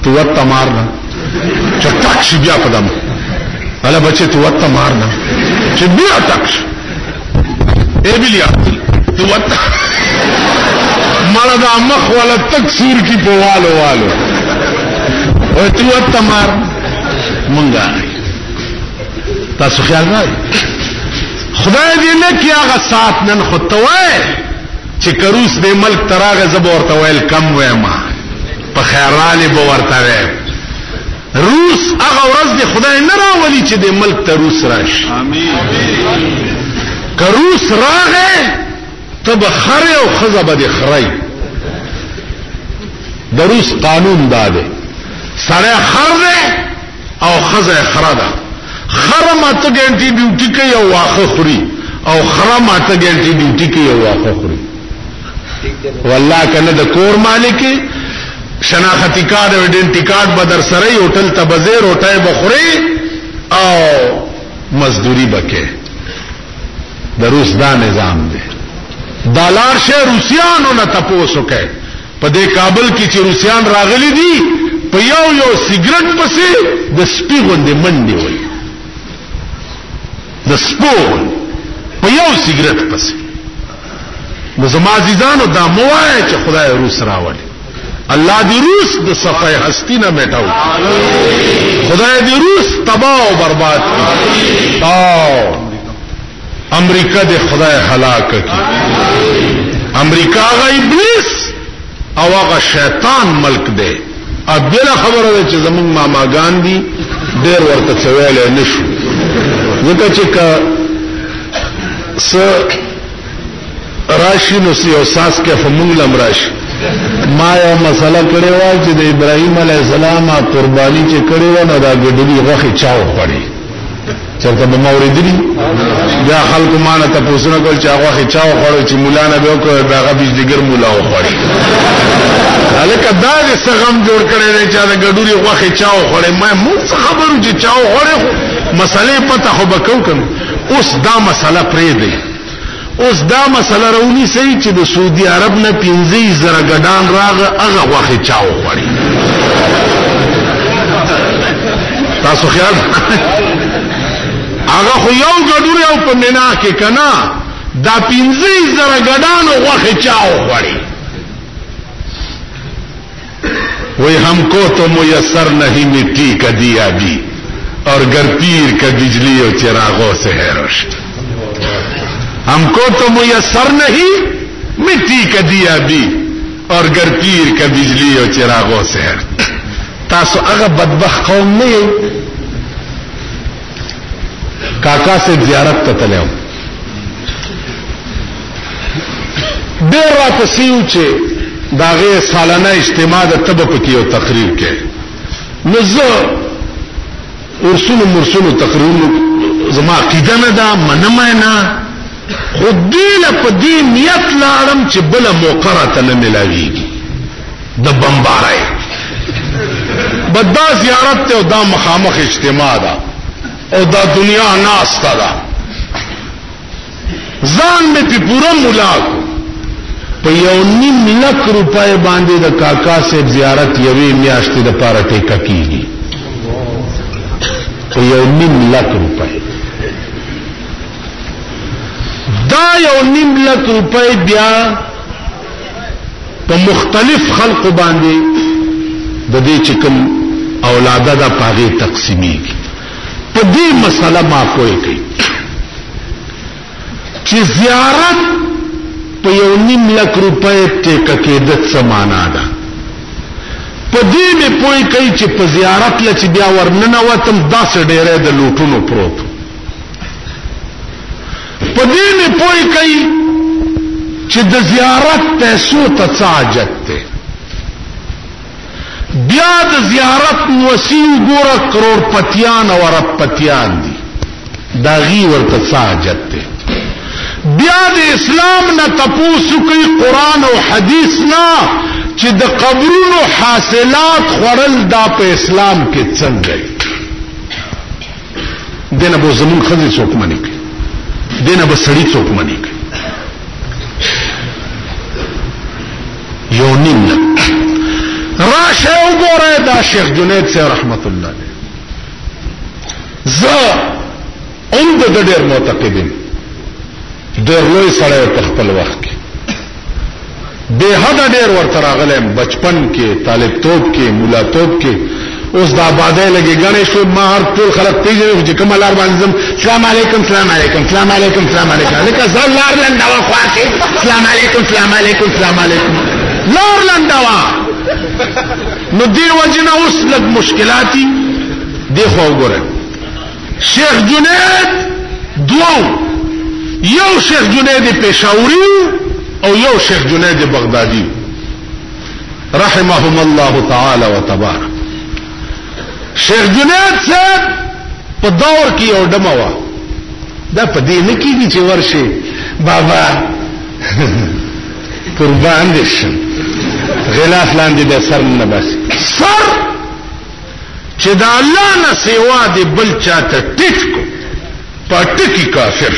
تو وته مارنه چې ټاک شي بیا پدم الا بچي تو وته مارنه چې بیا ټاک شي ای بلیا تو وته مړه دا مخ ولا تکسور کی په والو او تو وته مار مونږه تاسو خیال راځي خدای دې نه کی هغه سات نن خطوه چې کروس دې ملک تراغه زبور ته ویل کم وېما په خیراله به ورته روس هغه ورځ دې خدای نه راولي چې دې ملک ته روس راشي امين کروس راغه تب خره او خزه به خړای د روس قانون داده سره خره او خزه خره خرم اته ګنټي ډیوټي کوي او واخه خوري او خرم اته ګنټي ډیوټي کوي او واخه خوري والله کنه د کور مالک شناختی کارت او ایڈنٹی کارت بدر سره هوټل ته بزیر هوټای بخوري او مزدوری بکې د روس دا نظام دی دالار شه روسیانو نه تاسو کوي په دې کابل کې چې روسیان راغلي دي په یو سیګریټ پسې د سپي غوندې منډي وي د سپو په یو سیګریټ پسې نو زما عزیزانو دا موای چې خدای روس راوړي الله دې روس د صفای هستی نه میټاو خدای دې روس تباہ او برباد کړي او امریکا دې خدای هلاک کړي امریکا غا ابلیس او هغه شیطان ملک دی ابل خبره ده چې زمون ماماګان دي ډېر ورته چویل نشو ځکه چې راشي نو یو ساس کې فمون لم راشي ما یو مسله کړې و چې د ابراهیم علی السلام قرباني چې کړې و نو دا ګډړي غوخي چاو پړي چرته به موریدلی دا خلکو مانه ته پوښتنه کول چې هغه غوخي چاو خړو چې مولانا به کوي هغه بيجدګر مولا و خړي الکه دا د سغم جوړ کړي نه چې دا ګډړي غوخي چاو خړي ما مونږ خبرو چې چاو خړي مسلې پته خو بکو کوم اوس دا مسله پرې دی اوس دا مسله رونی صحیح چې د سعودي عرب نه 15,000 ګډان راغه هغه واخې چاو خوري تاسو خیال هغه خو یو ګډوري او په مینا کې کنا دا 15,000 ګډان واخې چاو خوري وہی हमको तो मुयस्सर नहीं मिट्टी का दिया भी और गर पीर का बिजली और चिरागों से है रोशनी हमको तो मुयस्सर नहीं मिट्टी का दिया भी और गर पीर का बिजली और चिरागों से है تاسو هغه بدبخت قوم نه کاکا سے زیارت ته تلو ډیر راپسیو چې داغه سالانه اجتماع د تبه پکې او تقریر کې نزه ورسونو مرسونو تقریر زما عقیده نه دا منمه نه خودیل په دې نیت لاړم چې بل موقره نه ملاويږي د بمبارای بدا زیارت ته او دا مخامخ اجتماع ده او دا دنیا ناس تا ده ځان می په پورا مولا په 1.5 لک روپے باندې د کاکا صاحب زیارت یوې میاشتې د پاره ټیکا کیږي په 1.5 لک روپے دا 1.5 لک روپے بیا په مختلف خلق باندې د دې چې کوم اولاده دا پاغي تقسیمېږي په دې مسله ما پوي کوي چې زیارت په 1.5 لک روپے ټیکا کېدت سمانا ده په دې مې پوي کوي چې په زیارت لچ بیا ورننه وتم داسې ډېرې د لوټونو پروت په دې مې پوي کوي چې د زیارت پیسو ته حاجت ده بیا د زیارت وسیو ګوره کروڑپتیان او اربپتیان دي دا غي ورته حاجت ده بیا د اسلام نه تپوسو کوي قران او حديث نه چې د قبرونو حاصلات خورل دا په اسلام کې څنګه دي دنه به زمون خزي څوک مني کوي دنه به سړی څوک مني کوي یو نیم راشه وګوره دا شیخ جنید سے رحمت الله علیه زه د ډېر معتقدین ډېر لوی سړی په خپل وخت کې به حد ډېر ورته راغلم بچپن کې طالب توپ کې مولا توپ کې اوس دا آبادی لګي غنې شو ما هر ټول خلک پیژني چې کوم لار باندې سلام علیکم سلام علیکم سلام علیکم سلام علیکم لکه زل لار لنډوا خواته سلام علیکم سلام علیکم سلام علیکم لار لنډوا نو دی وجنه اوس لږ مشکلاتي دی خو وګوره شیخ جنید دوو یو شیخ جنید پېښوري او یو شیخ جنید بغدادي رحمهم الله تعالی وتبارک شیخ جنید صاحب په دور کې یو ډموا دا په دې نه کېږي چې ورشي بابا قربان دې شم غلاف لاندې د سر نه بس سر چې د الله نه سیوا دې بل چاته ټیټ کو پټکی کافر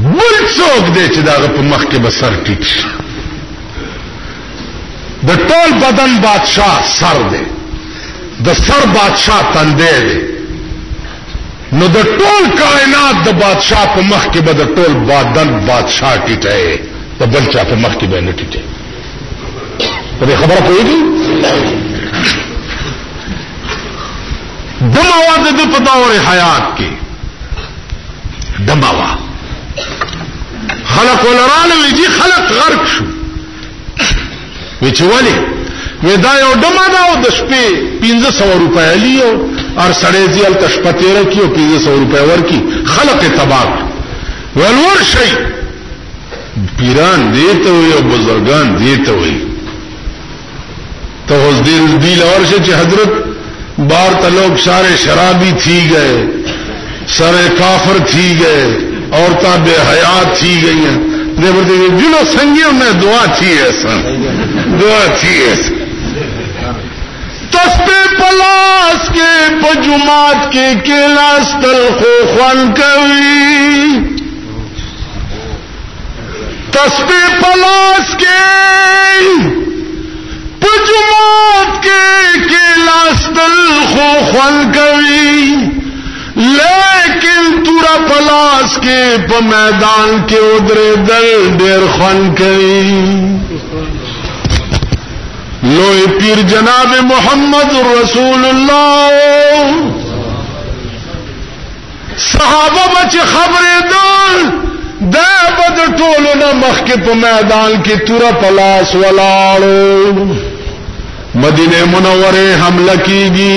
بل څوک دی چې داغه په مخ کې به سر ټیټ شي. د ټول بدن بادشاہ سر دی، د سر بادشاہ تندی دی، نو د ټول کائنات د بادشاہ په مخ کې به د ټول بدن بادشاہ ټیټه، د بل چا په مخ کې به نه ټیټه. په دې خبره پوهیږئ؟ دماوا د په دور حیات کې دماوا خلق ولرانه ویجی خلق غرق شو. وی چې ولی وی دا یو دمه دا او د شپې 1500 روپۍ لیو ار سړی ځل تشپتیره کیو 1500 روپۍ ورکی خلق تباہ ولور شي. پیران دیته وي او بزرگان دیته وي. تو اس دل اور سے چې حضرت بار تلوک سارے شرابی تھی گئے، سارے کافر تھی گئے، عورتیں بے حیات تھی گئی ہیں. جلو سنگیوں میں دعا تھی ایسا، دعا تھی ایسا. تسپے پلاس کے پجمات کے کیلاس تلخو خوان کوي. تسپے پلاس کے پجمات کے کیلاس تلخو خوان کوي، لیکن تورا پلاس کے پا میدان کے ادرے دل دیر خوان کوي. لوی پیر جناب محمد رسول اللہ صحابہ بچ خبریں دل دا بد ټولو نه مخکې په میدان کې تورا پلاس ولاړو. مدینه منوره حمله کیږي.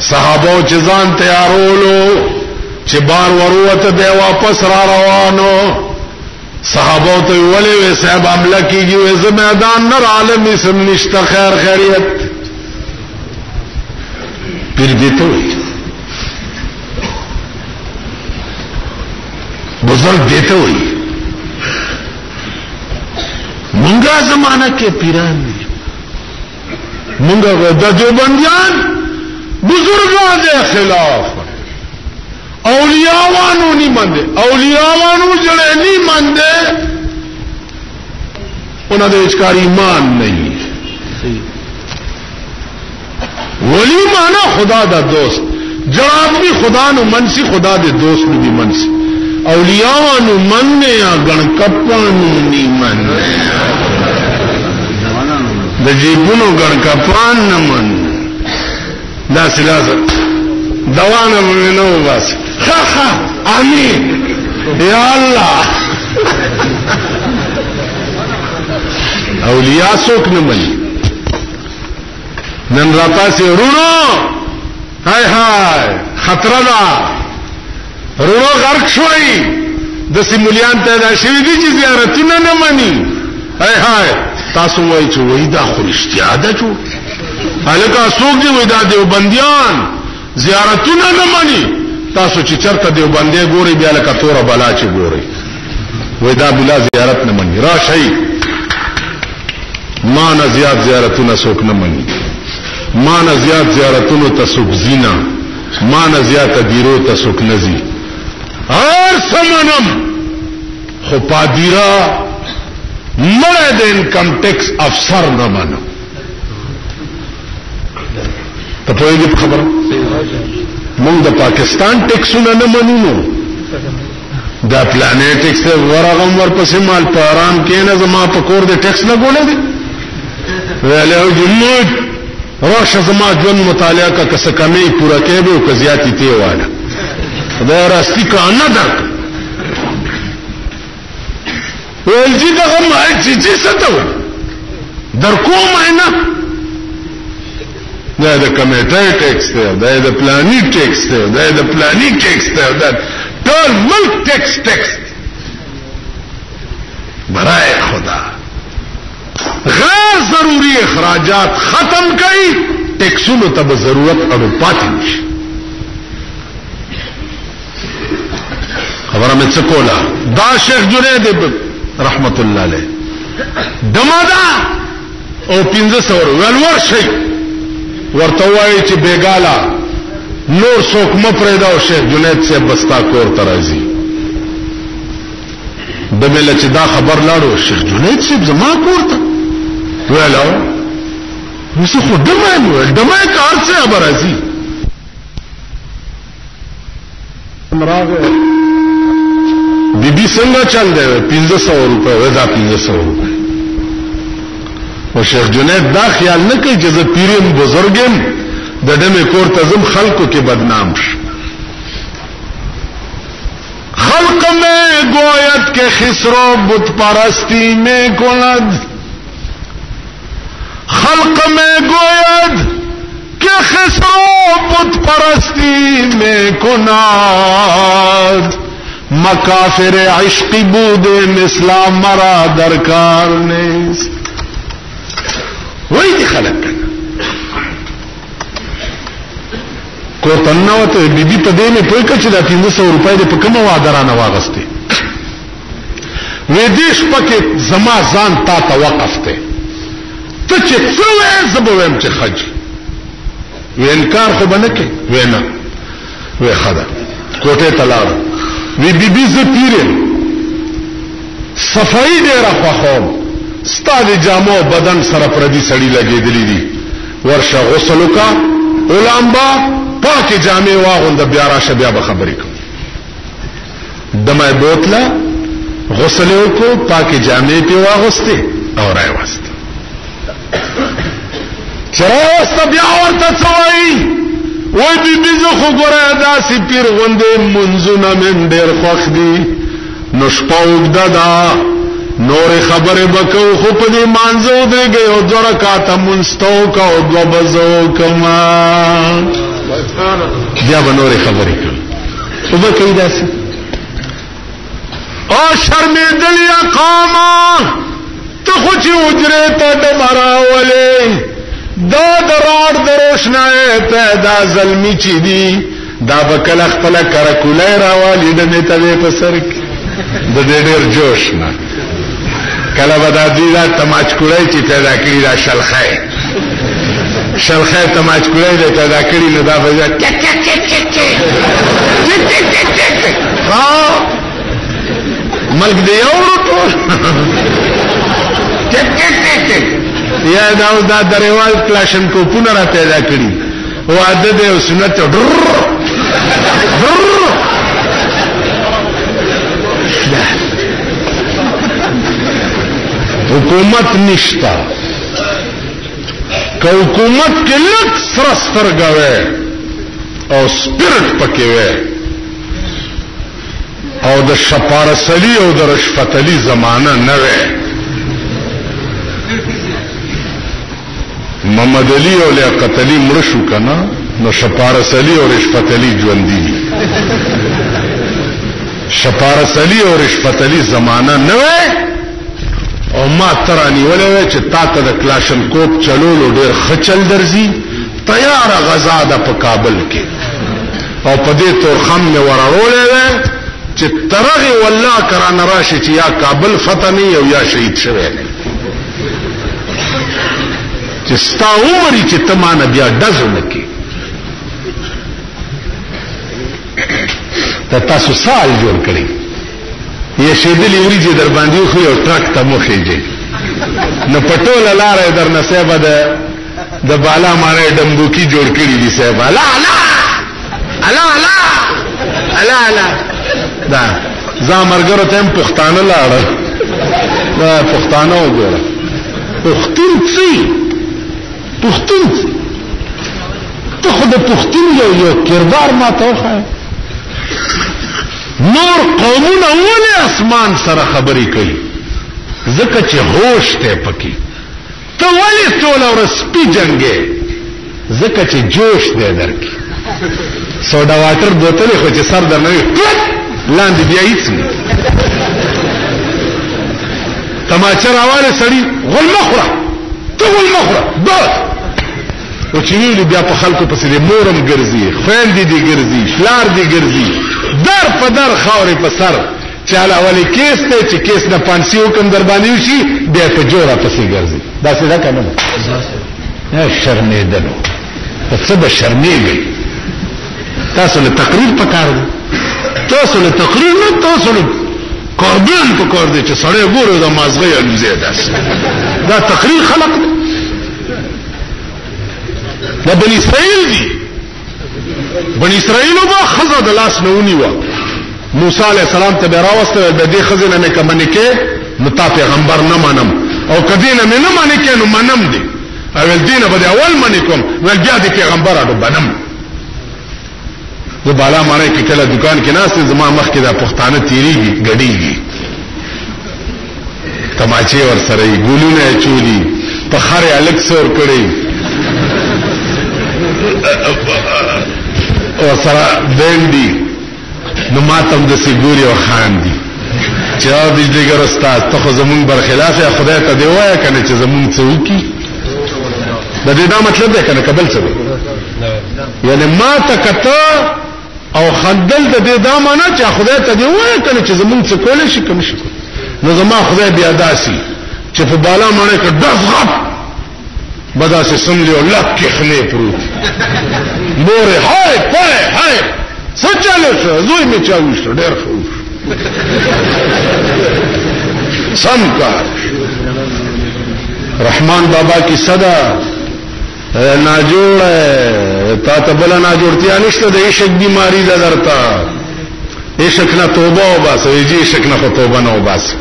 صحابه چې ځان تیارولو چې بار وروته به واپس را روانو. صحابه ته ولې وې صاحب حمله کیږي وې زه میدان نه عالم اسم نشته خیر خیریت. پیر دې ته وې بزرگ دیتے ہوئی منگا زمانہ کے پیران دی منگا دا دیوبندیان بزرگان دے خلاف اولیاءوانو نہیں مندے. اولیاءوانو جڑے نہیں مندے انہاں دے وچکار ایمان نہیں. ولی مانا خدا دا دوست. جڑا آدمی خدا نو منسی خدا دے دوست نو بھی منسی. اولیاءوانو مننے یا گنکپانو نی مننے دا جیبونو گنکپان نمن دا سلاسا دوانا مننو باس خا آمین یا اللہ. اولیاء سوک نمنی نن راتا سے رونو ہائے ہائے خطرہ دا رونو غرق شوئی. دسی ملیان پیدا شوی دی چې زیارتونه نه مني. هاي هاي تاسو وایي چې وای دا خو رښتیا ده جو هلکه څوک دی وای دا دیوبندیان زیارتونه نه مني. تاسو چې چرته دیوبندي ګوري بیا لکه تور بلا چې ګوري وای دا بلا زیارت نه مني. راشي ما نه زیات زیارتونه څوک نه مني. ما نه زیات زیارتونو ته څوک زینا. ما نه زیات دیرو ته څوک نه زی. اور سمنم خو پادیرا مړه د انکم ټیکس افسر نه منو. ته پوهیږئ خبره موږ د پاکستان ټیکسونه نه منو. دا پلانې ټیکس ورغم ورپسې مال په آرام کې نه زما په کور د ټیکس نه ګولې دي ویلو جمهور راشه زما ژوند مطالعه کا کسه کمی پورا کېږي او کزياتي تی واله دا راستی کا نه درک ولجی دغه ما چې ستو در کوم نه دا د کمیټه ټیکس ته دا د پلاني ټیکس ته دا د پلاني ټیکس ته دا ټول ملک ټیکس برائے خدا غیر ضروری اخراجات ختم کئی ٹیکسونو تب ضرورت اڑو پاتی نشی. خبر میں چکولا دا شیخ جنید رحمت اللہ علیہ دمادا او 1500 ولور شي ورتوائی چی بیگالا نور سوک مپریدا او شیخ جنید سے بستا کور ترازی د مله چې دا خبر لاړو شیخ جنید صاحب زما کور ته ویلاو وسه خو دمه کار څه خبر راځي راغه بیبي څنګه چل دی 1500 روپے ودا 1500 روپے او شیخ جنید دا خیال نه کوي چې زه پیرم بزرګم د دمه کور ته زم خلکو کې بدنام شم خلق میں گویت کے خسرو بت پرستی میں کند خلق میں گویت کہ خسرو بت پرستی میں کند مکافر عشقی بود مثلا مرا درکار نیست وہی دی خلق کرنا کو تنو ته بیبي په دې نه پوي کچ دا 300 روپۍ د په کومه وادرانه واغسته وې دې شپکه زما ځان تا ته وقف ته ته چې څو یې زبوم چې خج وې انکار خو بنکه وې نه وې خدا کوټه تلاړ وې بیبي ز پیرم صفائی دې راخوم ستاد جامو بدن سره پردي سړی لګېدلې دي ورشه غسل وکا علماء پاکی جامع واغوند بیا راشه بیا به خبرې کوم دمه بوتله غسل وکړو پاکی جامع په واغسته او راوست چرته بیا ورته څوي وای دې زه خو ګره داسې پیر غوندې منځونه من ډېر خوښ دي نو شپوږ ددا نور خبره بکو خو په دې مانځو درګي او درکاته منستو کا او دو بزو کما بیا به نور خبرې کوي او به کوي داسې او شرمېدل یا قاما ته خو چې اجرې ته ډمراولې دا دراړ دروشنه پیدا ظلمي چي دي دا به کله خپل کرکولای راوالي د نیته په سر کې د ډېر جوش نه کله به دا دوی دا تماچ کولای چې پیدا کړي دا شلخه تماچ کولای دې پیدا کړی نو دا به ها ملک دی اورو یا دا دروال کلاشن کو پونه را پیدا کړی او عادت او سنت حکومت نشتا که حکومت کې لک سرسترګوي او سپیرټ پکې وي او د شپارسلی او د رشوتلی زمانہ نه وي محمد علي او لیاقت علي مړ شو کنه نو شپارسلی او رشوتلی ژوند دي شپارسلی او رشوتلی زمانہ نه وي او ما ترانی ولې چې تا ته د کلاشن کوپ چلولو ډېر خچل درځي تیار غزا ده په کابل کې او په دې تورخم مې ورولې چې ترغه والله کران راشي چې یا کابل فتح نه او یا شهید شوی نه چې ستا عمر چې تمانه بیا دزونه کې ته تاسو سال جوړ کړی یہ شیدلی وریجی در باندې خو یو ټرک ته مخېږي نو پټول لاره در نصیبه د بالا ماره دمبوکی جوړ کړی دي صاحب الا الا الا الا الا الا دا زامرګرو ته پښتانه لاړه دا پښتانه وګوره پښتون ته خو د پښتون یو کردار ما توخه نور قومونه ولې اسمان سره خبرې کوي ځکه چې هوش ته پکې ته ولې ټول ورځ سپي جنګې ځکه چې جوش دې درکې سوډا واټر بوتل خو چې سر درنه لاندې بیا هیڅ نه تماچه راواله سړی غل مخره ته غل مخره بس او چې ویل بیا په خلکو پسې مورم ګرځي خويندې دي ګرځي شلار دي ګرځي در په در خاورې په سر چاله ولی کیس ته چې کیس نه پانسی حکم در باندې شي بیا په جوړه پسې ګرځي دا څه ده کنه یا شرمېدلو څه به شرمېږي تاسو له تقریر پکار دي تاسو له تقریر نه تاسو له کاربن په کار دی چې سړی ګوره د مازغې الوزي داس دا تقریر خلق دا بني اسرائیل دي بني اسرائیل با خزه د لاس نونی و موسی علیہ السلام ته راوسته د دې خزه نه کمنه کې نو تا پیغمبر نه منم او کدینه نه منې کې نو منم دي اول دینه به اول منې کوم ول بیا د پیغمبر اډو بنم زه بالا معنی کې کله دکان کې ناس زما مخ کې د پښتانه تیریږي غډیږي تماچې ور سره یې ګولونه چولی په خره الک سور کړی او سره بندي نو ماتم د سیګوري او خان دي چې او د دې ګرستاز ته زمون برخلاف خدای ته دی وای کنه چې زمون څوکي د دې دا مطلب دی کنه قبل څه یعنی ما تکته او خندل د دې دا معنا چې خدای ته دی وای کنه چې زمون څه کول شي کوم شي نو زما خدای بیا داسي چې په بالا مړه کې دغه بدا سے سمجھو لک کې خلې پروت مور هاي پای سچاله شو زوی می چاوي شو ډېر خو سم کار رحمان بابا کی صدا ناجوڑ ہے تا تبلا ناجوڑتیا نشته د عشق بیماری ده درتا عشق نه توبه او بس ویجی عشق نه توبه نه او بس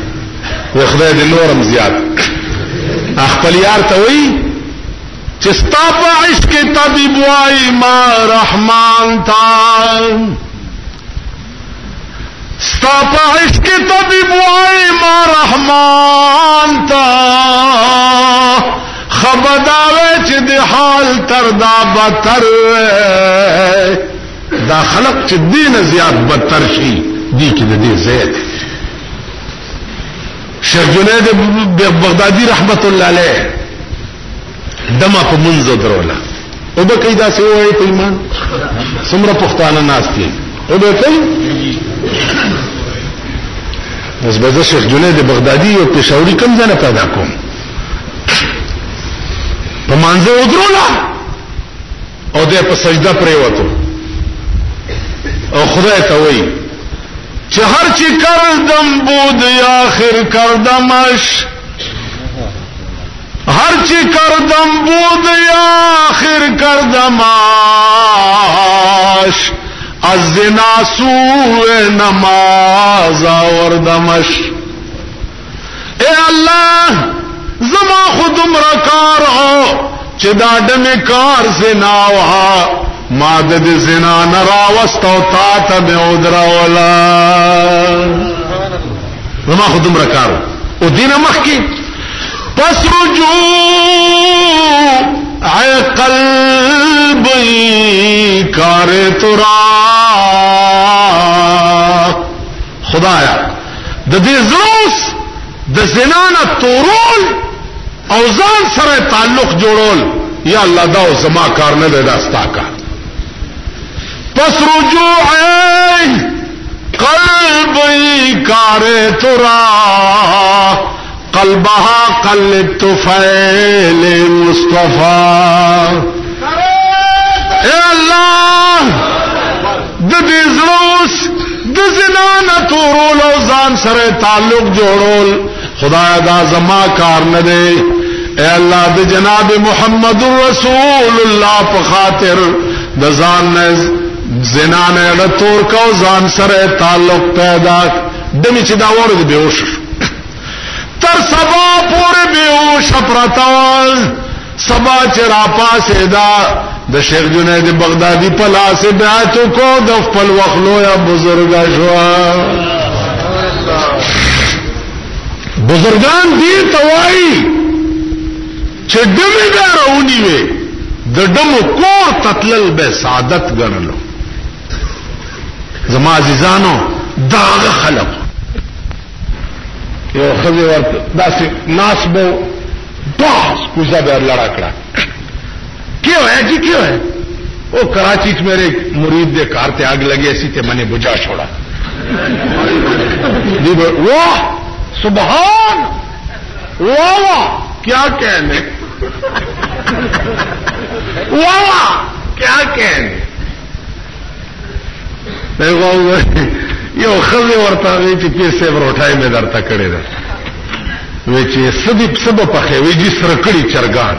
و خدای دې نورم زیات خپل یار ته وی چې ستا په عشق طبيب وای ما رحمان تا ستا په عشق طبيب وای ما رحمان تا خبرداوي چې د حال تر دا بدتر دا خلق چې دین زیات بدتر شي دي کې د دې زیات شیخ جنید بغدادي رحمت الله علیه دمه په منځ دروله او به کیدا سی وای په ایمان څومره پښتانه ناس دي او به کوي اوس به شیخ جنید بغدادي او پېښوري کوم ځای پیدا کوم په منځ دروله او دې په سجده پرې وته او خدای ته وای چې هر چی کردم بود آخر کردمش هر چی کردم بود آخر کردمش از زنا سوء نماز آوردمش اے اللہ زما خودم رکار ہو چې دا ډمه کار زنا وها ما د زنا نراوست او تا ته به ودراولا زما خودم رکار او دینه مخکی پس رجوع قلبی کار ترا خدایا د دې زوس د زنا نه تورول او ځان سره تعلق جوړول یا الله دا زما کار نه دی داستا کا پس رجوع قلبی کار ترا قلبها قلب طفیل مصطفی اے اللہ د دې زروس د زنا نه تورول او ځان سره تعلق جوړول خدای دا زما کار نه دی اے الله د جناب محمد رسول الله په خاطر د ځان نه زنا نه تور کو ځان سره تعلق پیدا دمی چې دا ورته بیوش تر سبا پورې بیوش پرتاول سبا چرا پاسه دا د شیخ جنید بغدادي په لاس بیعت کو د خپل وخلو یا بزرګ شو بزرگان دې توای چې دمه غاړونی وي د دمو کور تطلل به سعادت ګڼلو زما عزیزانو داغه خلق یو خزي ورته داسې ناس به باس کوزا به لڑا کړه کیوں ہے جی کیوں ہے وہ کراچی سے میرے مرید دے کار تے آگ لگی ایسی تے میں نے بجھا چھوڑا واہ سبحان واہ واہ کیا کہنے واہ واہ کیا کہنے یو خزه ورته وی چې پیر صاحب روټای مې درته کړې ده وی چې سدی سبب پخې وی جی سره کړي چرګان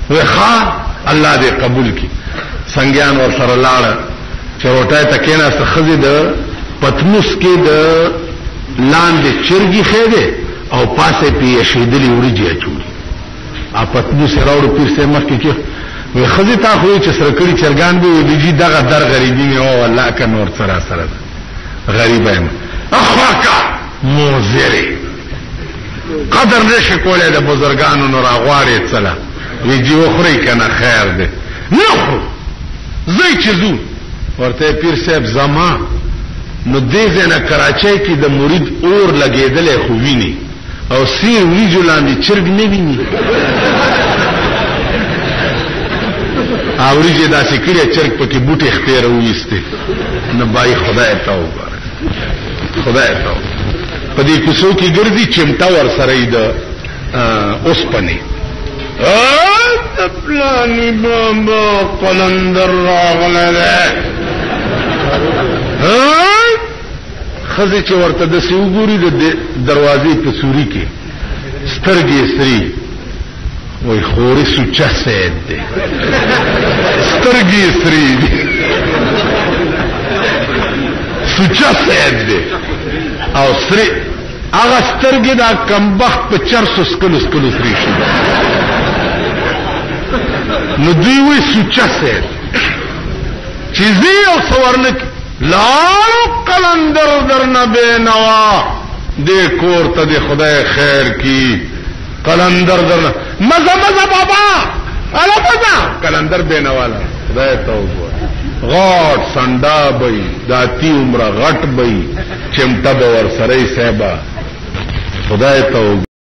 وی ښا الله دې قبول کړي څنګهان ور سره لاړ چې روټای تکینا څه خزه ده پتموس کې د لاندې چرګي خېده او پاسه پی شیدلی وړي اچولي ا پتموس راوړ پیر صاحب مخ کې وی خزه تا خو چې سره کړي چرګان به وی جی دغه در غریبي او الله کا نور سره سره غریب ایم اخواکا موزری قدر نشي کولای د بزرګانو نور اغواړي څلا وی جی وخوري کنه خیر ده نو زئی چزو ورته پیر صاحب زما نو دې زنه کراچۍ کې د مرید اور لګیدلې خو ویني او سیر ویجو لاندې چرګ نه ویني اوریجه داسې کړي چرګ پکې بوټي خپیر وېسته نه بای خدای ته وګوره خدای ته په دې کوڅو کې ګرځي چمټا ور سره د اوس پني پلانی بابا قلندر راغله ده خزه چې ورته د سیوګوري د دروازې په سوري کې سترګې سری وای خوري سوچا سید ده سترګې سری سوچا سید ده او سری هغه سترګې دا کمبخت په 400 سکلو سری شي نو دوی وی سوچا سید چیزی او سورنک لارو قلندر درنا بے نوا دے کور تا دے خدای خیر کی قلندر درنا مزا بابا علا مزا قلندر بے نوالا خدای توبو غاٹ سنڈا بئی داتی عمرہ غٹ بئی چمٹا بور سرائی صحبہ خدای توبو